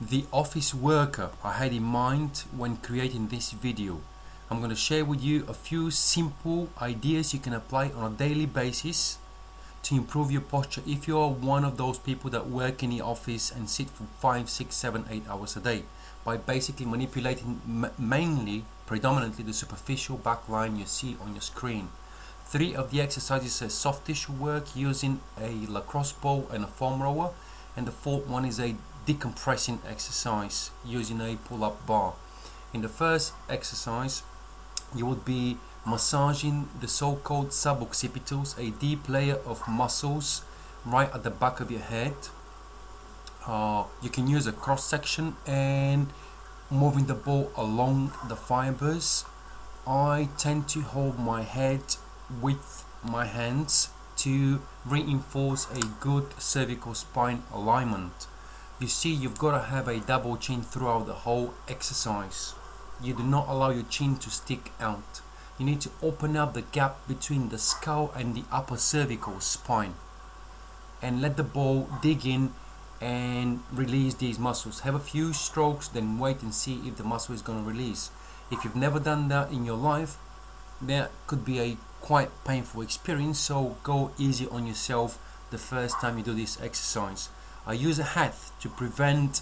the office worker I had in mind when creating this video. I'm going to share with you a few simple ideas you can apply on a daily basis to improve your posture if you are one of those people that work in the office and sit for 5, 6, 7, 8 hours a day, by basically manipulating predominantly the superficial back line you see on your screen. 3 of the exercises are soft tissue work using a lacrosse ball and a foam roller, and the 4th one is a decompressing exercise using a pull-up bar. In the first exercise, you would be massaging the so-called suboccipitals, a deep layer of muscles right at the back of your head. You can use a cross section and moving the ball along the fibers. I tend to hold my head with my hands to reinforce a good cervical spine alignment. You see, you've got to have a double chin throughout the whole exercise. You do not allow your chin to stick out. You need to open up the gap between the skull and the upper cervical spine and let the ball dig in and release these muscles. Have a few strokes, then wait and see if the muscle is going to release. If you've never done that in your life, that could be a quite painful experience, so go easy on yourself the first time you do this exercise. I use a hat to prevent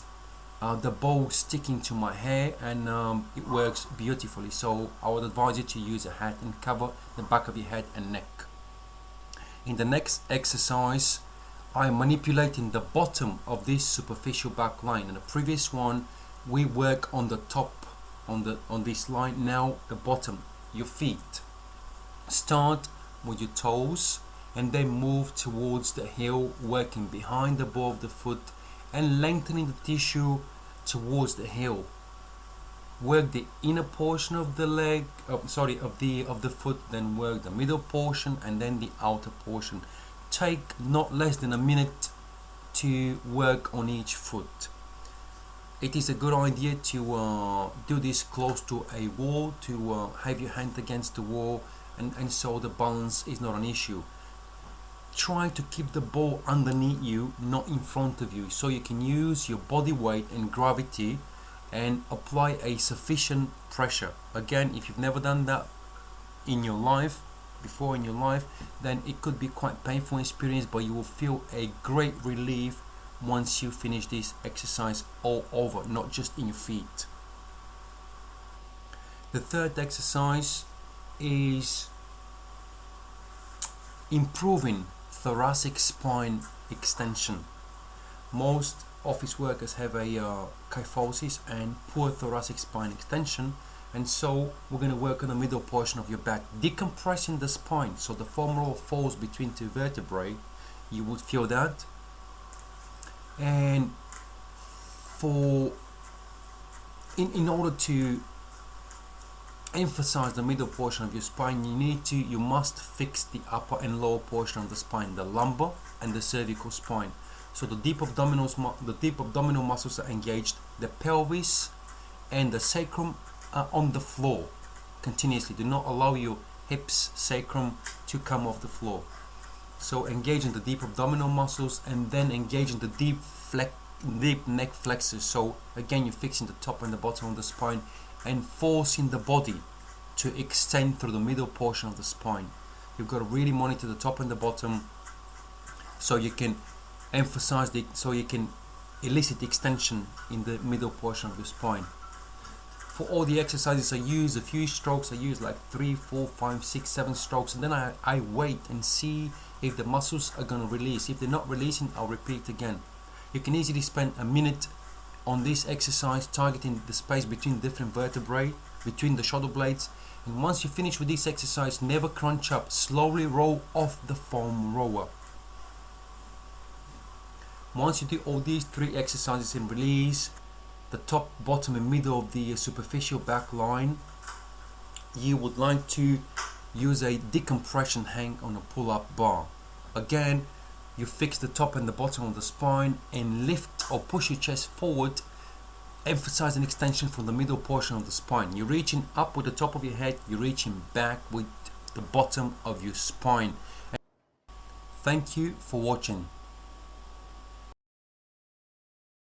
the ball sticking to my hair, and it works beautifully, so I would advise you to use a hat and cover the back of your head and neck. In the next exercise, I'm manipulating the bottom of this superficial back line. In the previous one, we work on the top on this line. Now the bottom, your feet. Start with your toes and then move towards the heel, working behind the ball of the foot and lengthening the tissue towards the heel. Work the inner portion of the leg, of the foot, then work the middle portion and then the outer portion. Take not less than a minute to work on each foot. It is a good idea to do this close to a wall, to have your hand against the wall, and so the balance is not an issue. Try to keep the ball underneath you, not in front of you, so you can use your body weight and gravity and apply a sufficient pressure. Again, if you've never done that before in your life, then it could be quite painful experience, but you will feel a great relief once you finish this exercise all over, not just in your feet. The third exercise is improving thoracic spine extension. Most office workers have a kyphosis and poor thoracic spine extension, and so we're going to work on the middle portion of your back, decompressing the spine so the foam roller falls between 2 vertebrae. You would feel that. And in order to emphasize the middle portion of your spine, you must fix the upper and lower portion of the spine, the lumbar and the cervical spine. So the deep abdominal muscles are engaged, the pelvis and the sacrum are on the floor continuously. Do not allow your hips, sacrum to come off the floor. So engage in the deep abdominal muscles and then engage in the deep neck flexors. So again, you're fixing the top and the bottom of the spine and forcing the body to extend through the middle portion of the spine. You've got to really monitor the top and the bottom so you can elicit the extension in the middle portion of your spine. For all the exercises, I use a few strokes. I use like 3, 4, 5, 6, 7 strokes, and then I wait and see if the muscles are going to release. If they're not releasing, I'll repeat again. You can easily spend a minute on this exercise, targeting the space between different vertebrae, between the shoulder blades. And once you finish with this exercise, never crunch up. Slowly roll off the foam roller. Once you do all these 3 exercises and release the top, bottom and middle of the superficial back line, you would like to use a decompression hang on a pull-up bar. Again, you fix the top and the bottom of the spine and lift or push your chest forward, emphasize an extension from the middle portion of the spine. You're reaching up with the top of your head, you're reaching back with the bottom of your spine. Thank you for watching.